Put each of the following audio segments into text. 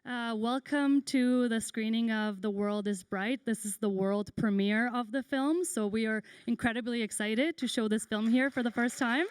Welcome to the screening of The World is Bright. This is the world premiere of the film, so we are incredibly excited to show this film here for the first time.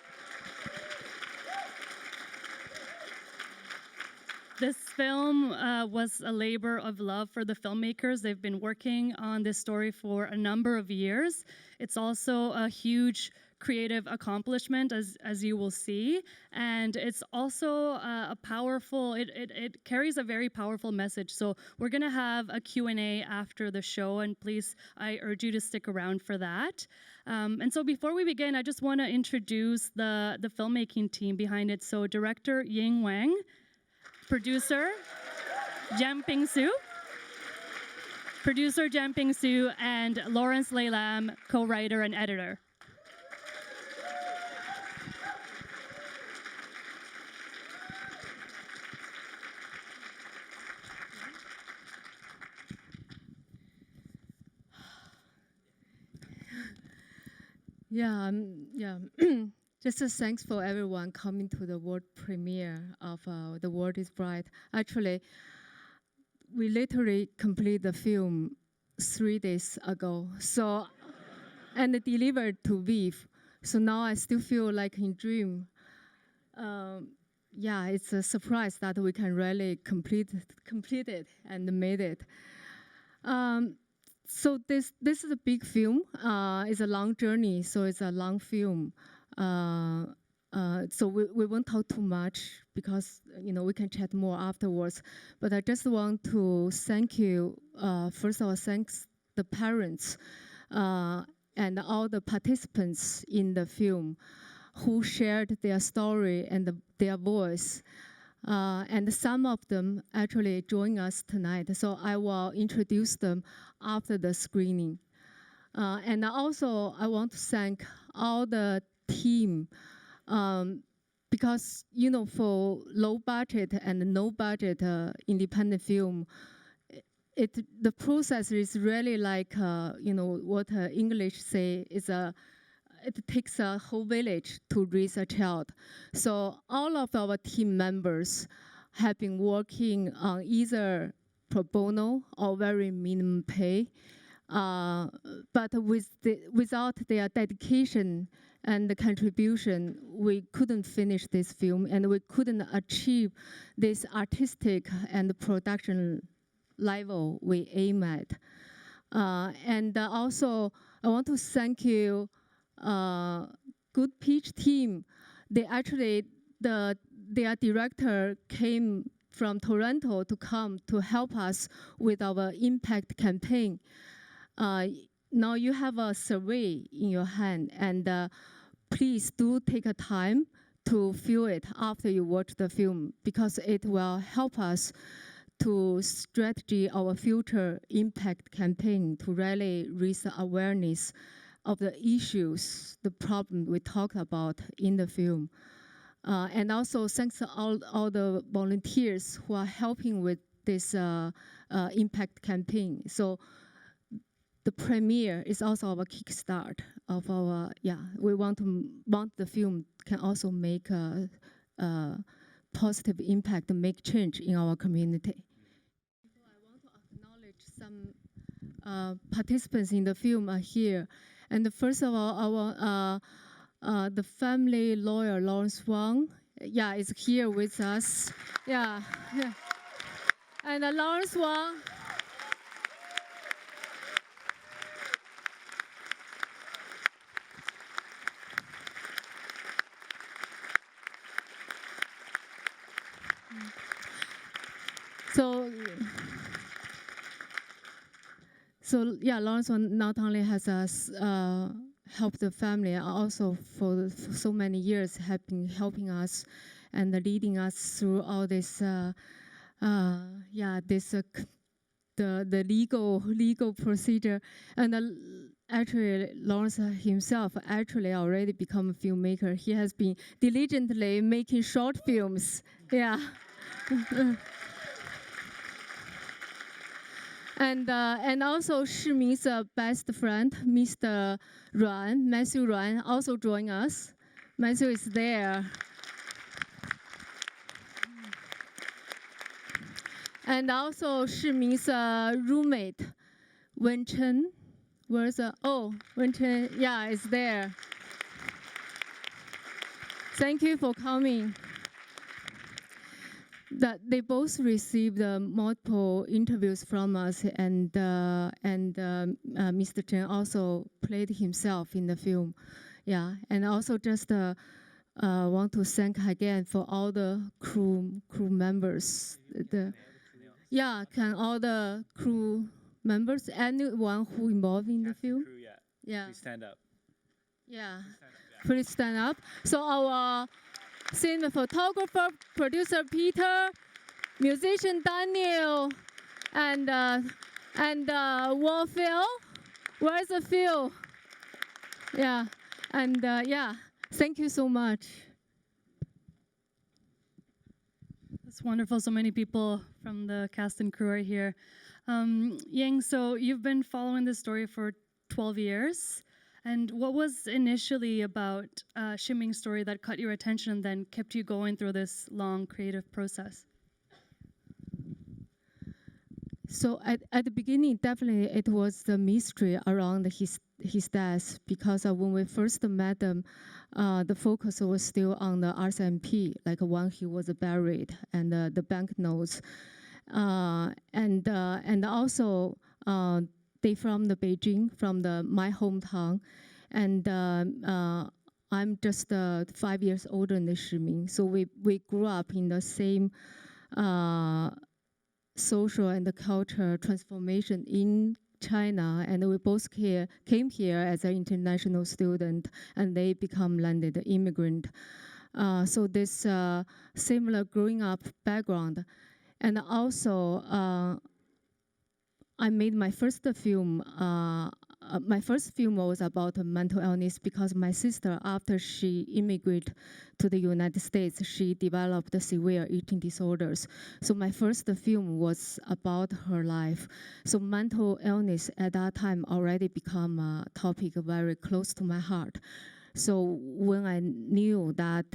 This film was a labor of love for the filmmakers. They've been working on this story for a number of years. It's also a huge creative accomplishment, as you will see, and it's also a powerful, it carries a very powerful message. So we're gonna have a Q&A after the show, and please, I urge you to stick around for that. And so before we begin, I just wanna introduce the filmmaking team behind it. So director Ying Wang, producer Jianping Su, producer Jianping Su, and Lawrence Lei Lam, co-writer and editor. Just a thanks for everyone coming to the world premiere of The World is Bright. Actually, we literally completed the film 3 days ago. So, and delivered to VIFF. So now I still feel like in dream. It's a surprise that we can really complete it and made it. So this is a big film. It's a long journey, so it's a long film. So we won't talk too much because we can chat more afterwards. But I just want to thank you. First of all, thanks the parents and all the participants in the film who shared their story and their voice. And some of them actually join us tonight. So I will introduce them after the screening. And also I want to thank all the team because for low budget and no budget independent film, the process is really like what English say is it takes a whole village to raise a child. So all of our team members have been working on either pro bono or very minimum pay. But without their dedication and the contribution, we couldn't finish this film and we couldn't achieve this artistic and production level we aim at. And also, I want to thank you, Good Pitch team. Their director came from Toronto to come to help us with our impact campaign. Now you have a survey in your hand, and please do take a time to fill it after you watch the film, because it will help us to strategy our future impact campaign to really raise the awareness of the issues, the problem we talked about in the film. And also thanks to all the volunteers who are helping with this impact campaign. So the premiere is also our kickstart of our, we want the film can also make a positive impact and make change in our community. So I want to acknowledge some participants in the film are here. And first of all, the family lawyer, Lawrence Wang, is here with us. And Lawrence Wang, Lawrence not only has us helped the family, also for so many years have been helping us and leading us through all this, the legal procedure. And actually, Lawrence himself actually already become a filmmaker. He has been diligently making short films. And also Shimin's best friend, Mr. Ruan, Matthew Ruan, also joined us. Matthew is there. And also Shimin's roommate, Wen Chen. Where's Wen Chen? Yeah, it's there. Thank you for coming. That they both received multiple interviews from us, and Mr. Chen also played himself in the film. Yeah, and also just want to thank again for all the crew members. Can all the crew members, anyone who involved in the film? Crew, Yeah. Please stand up. Yeah. Please stand up. So our cinematographer, producer Peter, musician Daniel, and Phil. Where's the Phil? Yeah, and thank you so much. That's wonderful. So many people from the cast and crew are here. Yang, so you've been following this story for 12 years. And what was initially about Shiming's story that caught your attention and then kept you going through this long creative process? So at the beginning, definitely it was the mystery around his death, because when we first met them, the focus was still on the RCMP, like when he was buried, and the banknotes, and also they from the Beijing, from my hometown, and I'm just 5 years older than Shiming, so we grew up in the same social and cultural transformation in China, and we both came here as an international student, and they become landed immigrant. So this similar growing up background, and also I made my first film. My first film was about mental illness, because my sister, after she immigrated to the United States, she developed severe eating disorders. So my first film was about her life. So mental illness at that time already become a topic very close to my heart. So when I knew that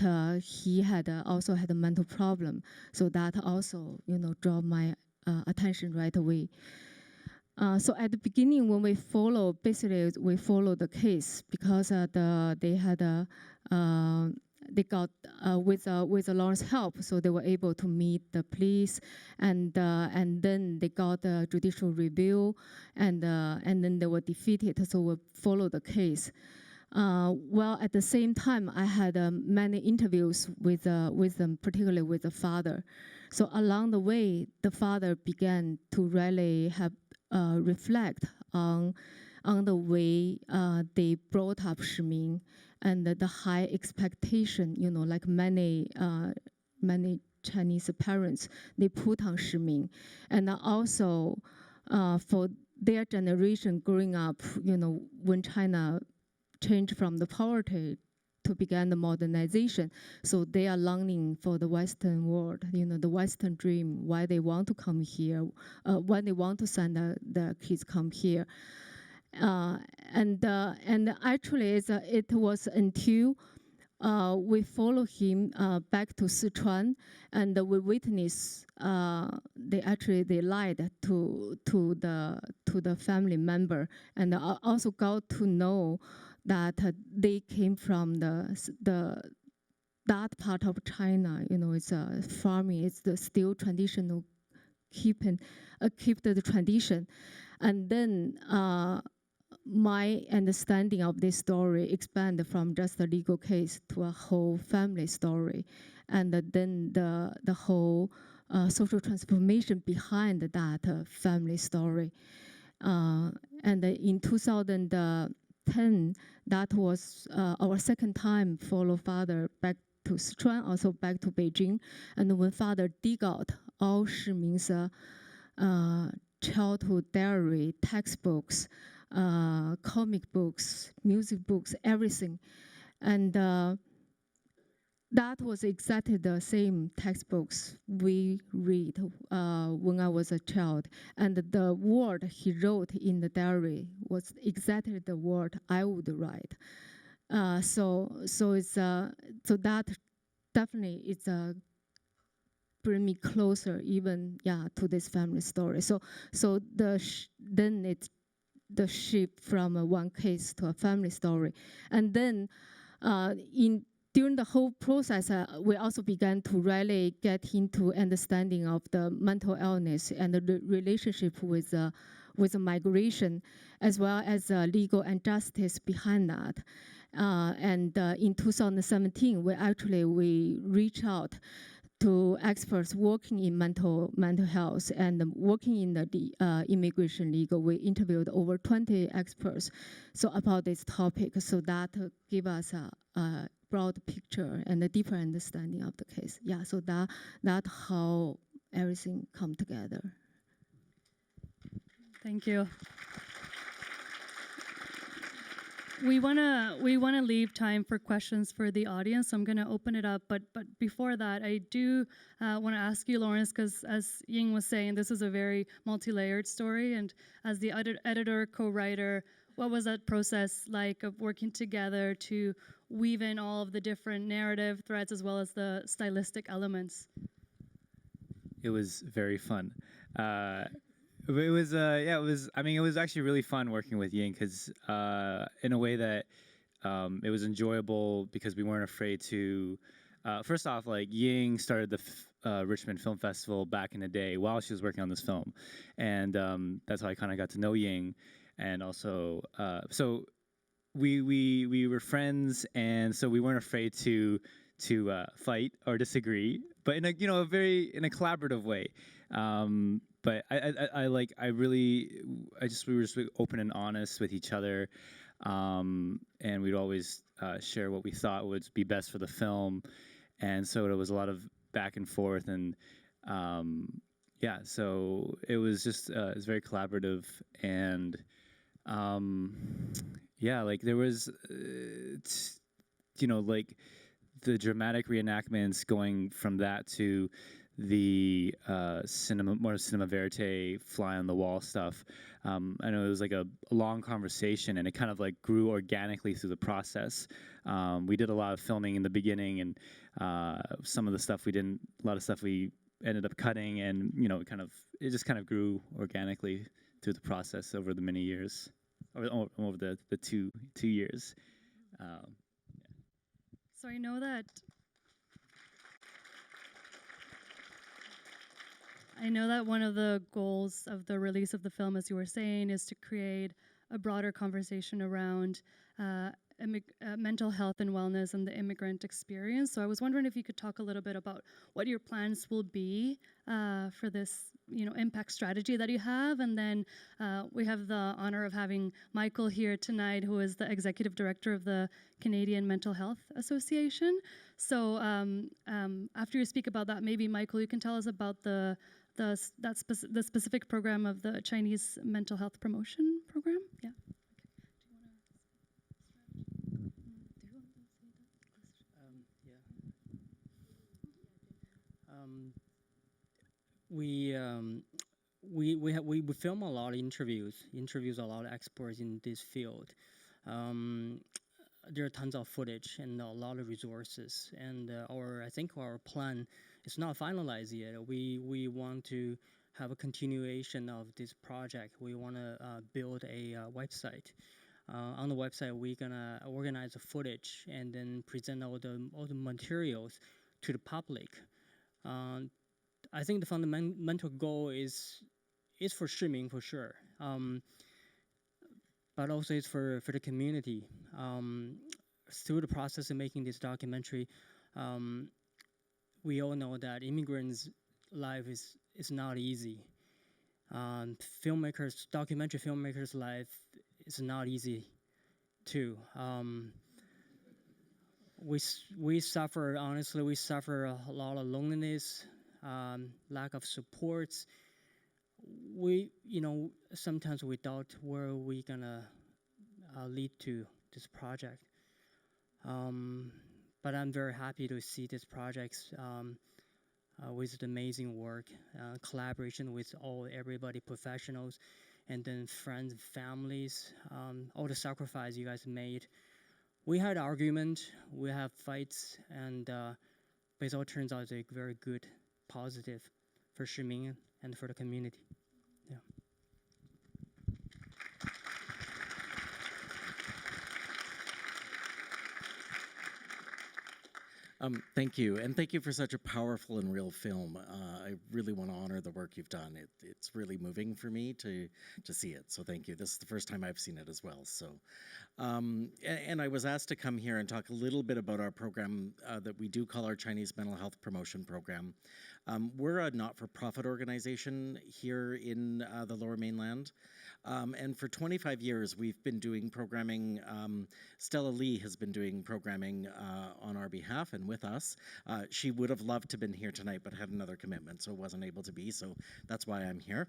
he had also had a mental problem, so that also draw my attention right away. So at the beginning, when we follow the case, because they got with Lawrence's help, so they were able to meet the police, and then they got a judicial review, and then they were defeated. So we follow the case. Well, at the same time, I had many interviews with them, particularly with the father. So along the way, the father began to really have reflect on the way they brought up Shiming, and the high expectation, like many Chinese parents, they put on Shiming, and also for their generation growing up, when China changed from the poverty to begin the modernization. So they are longing for the Western world, the Western dream, why they want to come here, why they want to send the kids come here. And actually, it was until we follow him back to Sichuan, and we witness they lied to the family member, and also got to know that they came from that part of China. It's farming. It's the still traditional, keep the tradition, and then my understanding of this story expanded from just a legal case to a whole family story, and then the whole social transformation behind that family story. And in 2010, that was our second time follow father back to Sichuan, also back to Beijing. And when father dig out all Shiming's childhood diary, textbooks, comic books, music books, everything. And that was exactly the same textbooks we read when I was a child. And the word he wrote in the diary was exactly the word I would write. So that definitely is a bring me closer, even to this family story. So then it's the shift from one case to a family story, and then during the whole process, we also began to really get into understanding of the mental illness and the relationship with the migration, as well as legal and justice behind that. And in 2017, we reached out to experts working in mental health and working in the immigration legal. We interviewed over 20 experts about this topic, so that gave us a broad picture and a deeper understanding of the case. Yeah, so that how everything come together. Thank you. We wanna leave time for questions for the audience, so I'm gonna open it up. But before that, I do want to ask you, Lawrence, because as Ying was saying, this is a very multi-layered story, and as the editor, co-writer, what was that process like of working together to weave in all of the different narrative threads as well as the stylistic elements? It was very fun. It was, yeah, it was, I mean, it was actually really fun working with Ying because in a way that it was enjoyable because we weren't afraid to, first off, like Ying started the Richmond Film Festival back in the day while she was working on this film. And that's how I kind of got to know Ying. And also, so we were friends, and so we weren't afraid to fight or disagree, but in a in a collaborative way. But we were just open and honest with each other, and we'd always share what we thought would be best for the film, and so it was a lot of back and forth, and yeah, so it was just it was very collaborative, and yeah, like there was like the dramatic reenactments going from that to the more cinema verite, fly on the wall stuff. I know it was like a long conversation, and it kind of like grew organically through the process. We did a lot of filming in the beginning, and some of the stuff a lot of stuff we ended up cutting, and it just kind of grew organically through the process over the many years, over the two years. So I know that one of the goals of the release of the film, as you were saying, is to create a broader conversation around mental health and wellness and the immigrant experience. So I was wondering if you could talk a little bit about what your plans will be for this, impact strategy that you have. And then we have the honor of having Michael here tonight, who is the executive director of the Canadian Mental Health Association. So after you speak about that, maybe Michael, you can tell us about the specific program of the Chinese mental health promotion program. Yeah. We film a lot of interviews a lot of experts in this field. There are tons of footage and a lot of resources, and I think our plan is not finalized yet. We want to have a continuation of this project. We want to build a website. On the website, we're gonna organize the footage and then present all the materials to the public. I think the fundamental goal is for streaming for sure, but also it's for the community. Through the process of making this documentary, we all know that immigrants' life is not easy. Documentary filmmakers' life is not easy too. We suffer, honestly, a lot of loneliness, lack of supports. Sometimes we doubt where we gonna lead to this project. But I'm very happy to see this project with the amazing work, collaboration with everybody, professionals, and then friends, families, all the sacrifice you guys made. We had argument, we have fights, and but it all turns out it's a very good positive for Shiming and for the community. Yeah. Thank you, and thank you for such a powerful and real film. I really want to honor the work you've done. It's really moving for me to see it, so thank you. This is the first time I've seen it as well. So, and I was asked to come here and talk a little bit about our program that we do call our Chinese Mental Health Promotion Program. We're a not-for-profit organization here in the Lower Mainland. And for 25 years, we've been doing programming. Stella Lee has been doing programming on our behalf and with us. She would have loved to have been here tonight, but had another commitment, so wasn't able to be, so that's why I'm here.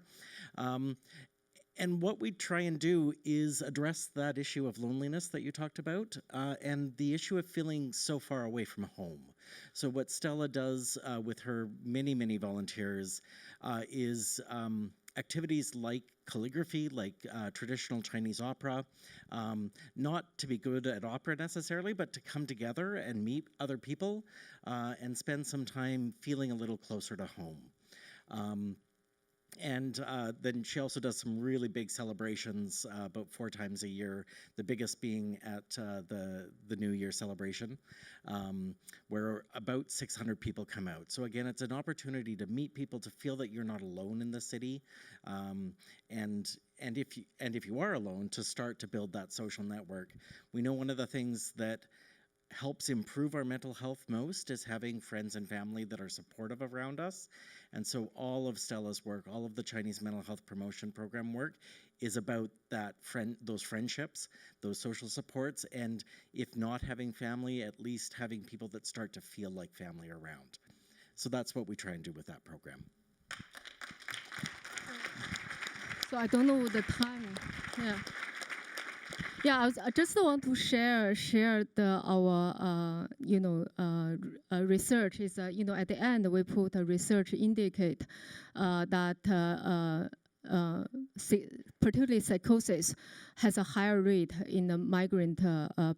And what we try and do is address that issue of loneliness that you talked about, and the issue of feeling so far away from home. So what Stella does with her many, many volunteers is activities like calligraphy, like traditional Chinese opera, not to be good at opera necessarily, but to come together and meet other people and spend some time feeling a little closer to home. And then she also does some really big celebrations about 4 times a year, the biggest being at the New Year celebration, where about 600 people come out. So again, it's an opportunity to meet people, to feel that you're not alone in the city, and if you are alone, to start to build that social network. We know one of the things that helps improve our mental health most is having friends and family that are supportive around us. And so all of Stella's work, all of the Chinese Mental Health Promotion Program work is about those friendships, those social supports, and if not having family, at least having people that start to feel like family around. So that's what we try and do with that program. So I don't know the timing. Yeah. Yeah, I just want to share our research is at the end we put a research indicate that particularly psychosis has a higher rate in the migrant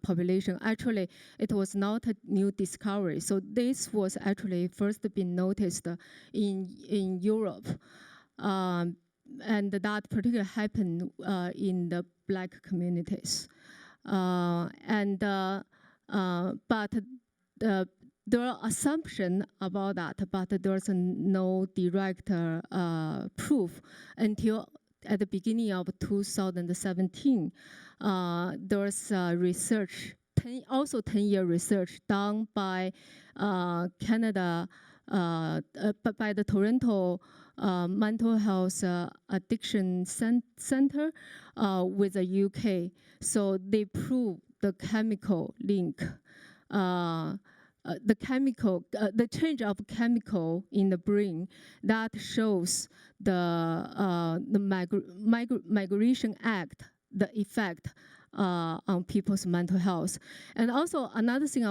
population. Actually, it was not a new discovery. So this was actually first been noticed in Europe. And that particularly happened in the Black communities. But there are assumptions about that, but there's no direct proof until at the beginning of 2017. There's research, 10-year research done by Canada, by the Toronto Mental Health Addiction Center with the UK. So they prove the chemical link, the change of chemical in the brain that shows the migration act, the effect on people's mental health. And also another thing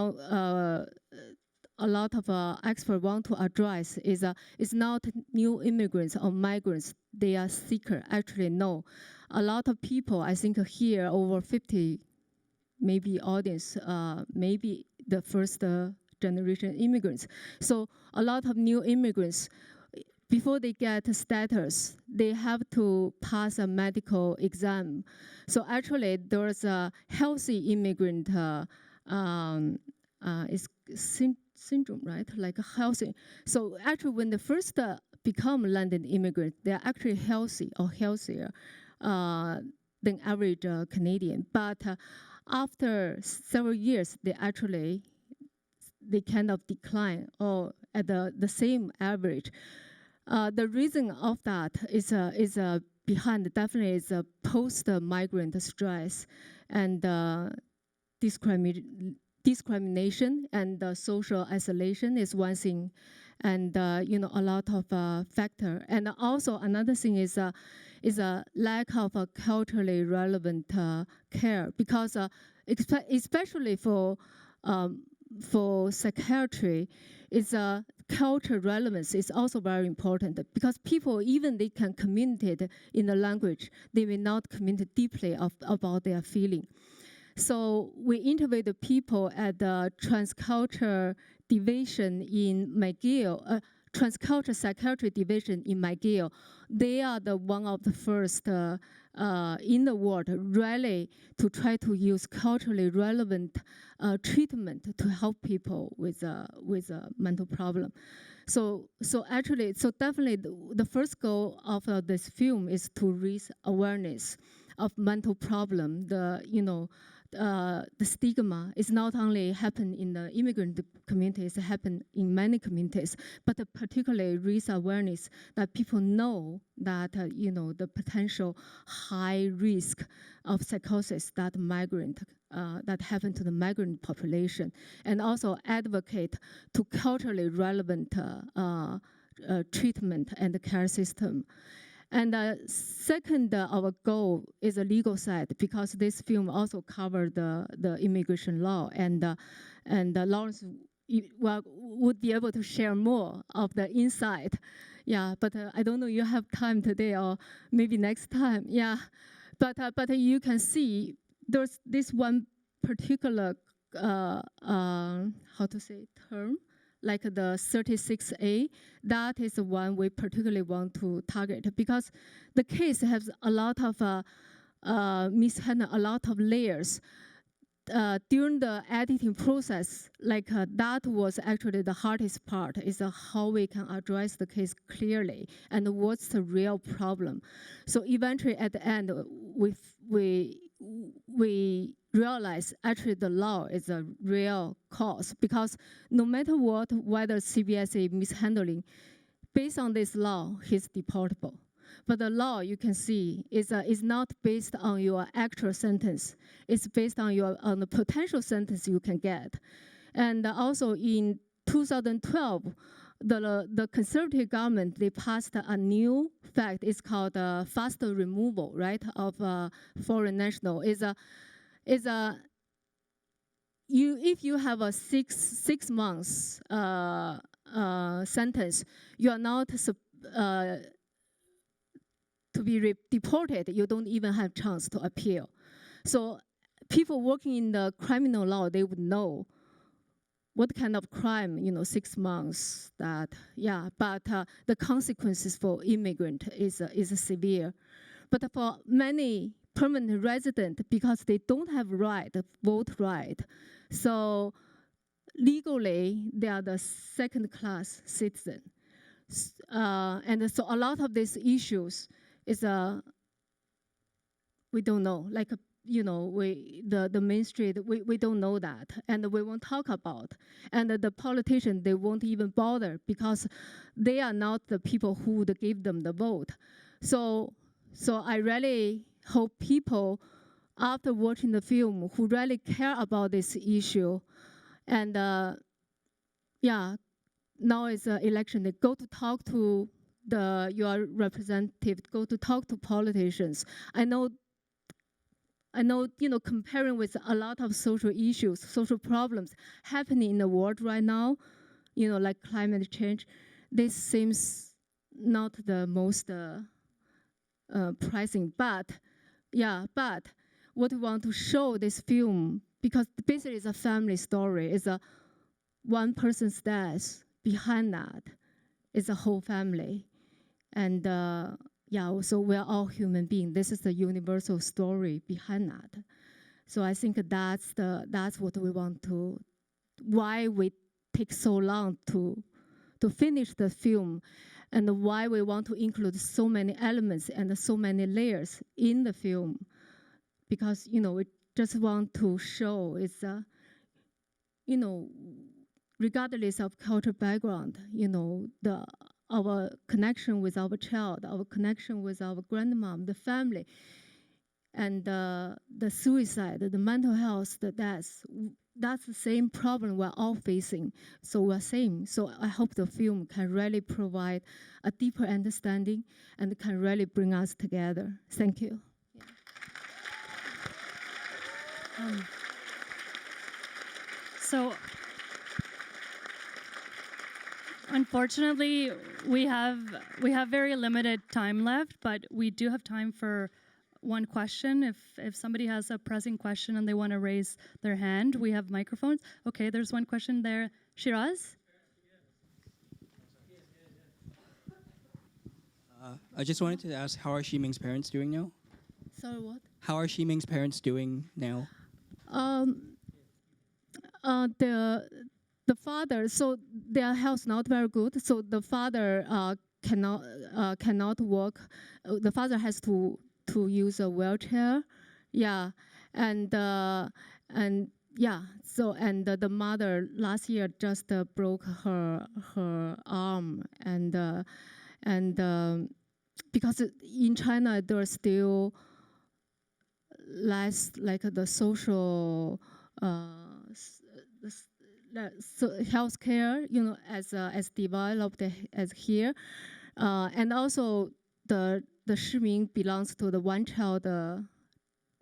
a lot of experts want to address is it's not new immigrants or migrants, they are seekers. Actually, no. A lot of people, I think here, over 50, maybe audience, maybe the first generation immigrants. So a lot of new immigrants, before they get status, they have to pass a medical exam. So actually, there's a healthy immigrant syndrome, right? Like a healthy. So actually, when they first become landed immigrants, they're actually healthy or healthier than average Canadian. But after several years, they kind of decline or at the same average. The reason of that is behind definitely is post-migrant stress and discrimination and social isolation is one thing, and a lot of factor. And also another thing is a lack of culturally relevant care, because especially for psychiatry, culture relevance is also very important, because people, even they can communicate in the language, they may not communicate deeply about their feeling. So we interviewed the people at the transculture division in McGill, Transcultural Psychiatry Division in McGill, they are the one of the first in the world really to try to use culturally relevant treatment to help people with a mental problem. So definitely the first goal of this film is to raise awareness of mental problem. The stigma is not only happen in the immigrant communities, it happen in many communities, but particularly raise awareness that people know that the potential high risk of psychosis that migrant that happen to the migrant population, and also advocate to culturally relevant treatment and care system. And second, our goal is a legal side, because this film also covered the immigration law, and Lawrence would be able to share more of the insight. Yeah, but I don't know you have time today or maybe next time. Yeah, but you can see there's this one particular how to say term, like the 36A, that is the one we particularly want to target, because the case has a lot of mishandling, a lot of layers. During the editing process, that was actually the hardest part, is how we can address the case clearly and what's the real problem. So eventually at the end, we realize actually the law is a real cause, because no matter what, whether CBSA mishandling, based on this law, he's deportable. But the law, you can see, is not based on your actual sentence. It's based on the potential sentence you can get. And also in 2012, the conservative government, they passed a new fact. It's called faster removal, right, of foreign national. If you have a six months sentence, you are not to be deported. You don't even have chance to appeal. So people working in the criminal law, they would know what kind of crime, 6 months, that, yeah, but the consequences for immigrant is severe. But for many permanent resident, because they don't have vote right, so legally they are the second-class citizen. And so a lot of these issues is we don't know, the mainstream, we don't know that, and we won't talk about. And the politicians, they won't even bother, because they are not the people who would give them the vote. So I really hope people, after watching the film, who really care about this issue, and yeah, now it's an election, they go to talk to your representative, go to talk to politicians. I know, comparing with a lot of social issues, social problems happening in the world right now, like climate change, this seems not the most pressing. But what we want to show this film, because basically it's a family story, it's a one person's death. Behind that is a whole family. And so we're all human beings. This is the universal story behind that. So I think that's what we want to, why we take so long to finish the film, and why we want to include so many elements and so many layers in the film. Because, we just want to show it's, regardless of cultural background, our connection with our child, our connection with our grandmom, the family, and the suicide, the mental health, the death, that's the same problem we're all facing. So we're same. So I hope the film can really provide a deeper understanding and can really bring us together. Thank you. Yeah. So unfortunately, we have very limited time left, but we do have time for one question. If somebody has a pressing question and they want to raise their hand, we have microphones. Okay, there's one question there. Shiraz? I just wanted to ask, how are Ximing's parents doing now? Sorry, what? How are Ximing's parents doing now? The father, so their health not very good. So the father cannot walk. The father has to use a wheelchair. Yeah, and yeah. So the mother last year just broke her arm, and because in China there's still less like the social so healthcare, as developed as here, and also the Shiming belongs to the one-child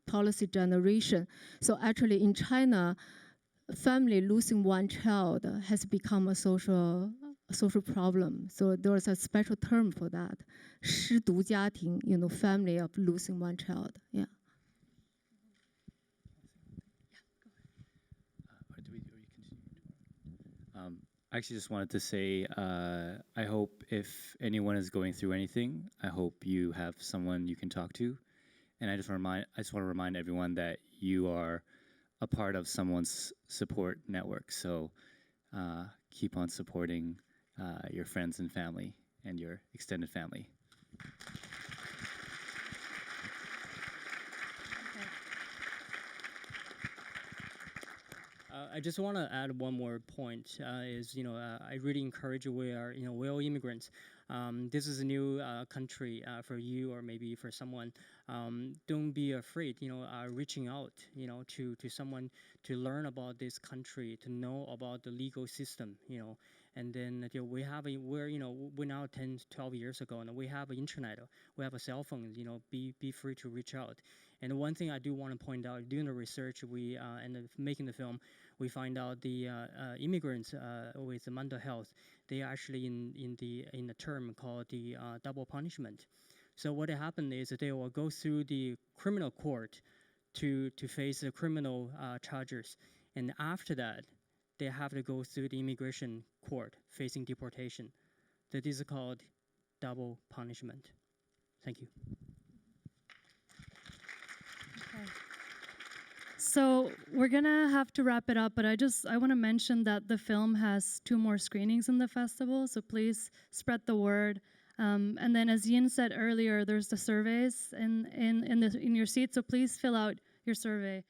policy generation. So actually, in China, family losing one child has become a social problem. So there's a special term for that, 失独家庭, family of losing one child. Yeah. I actually just wanted to say, I hope if anyone is going through anything, I hope you have someone you can talk to. And I just want to remind everyone that you are a part of someone's support network. So keep on supporting your friends and family and your extended family. I just want to add one more point. I really encourage we're all immigrants. This is a new country for you or maybe for someone. Don't be afraid. Reaching out. To someone to learn about this country, to know about the legal system. And then we're now 10, 12 years ago, and we have internet, we have a cell phone. Be free to reach out. And one thing I do want to point out, doing the research, and making the film, we find out the immigrants with mental health, they are actually in the term called the double punishment. So what happened is that they will go through the criminal court to face the criminal charges, and after that, they have to go through the immigration court facing deportation. That is called double punishment. Thank you. Okay. So we're gonna have to wrap it up, but I want to mention that the film has 2 more screenings in the festival, so please spread the word. And then, as Yin said earlier, there's the surveys in your seat, so please fill out your survey.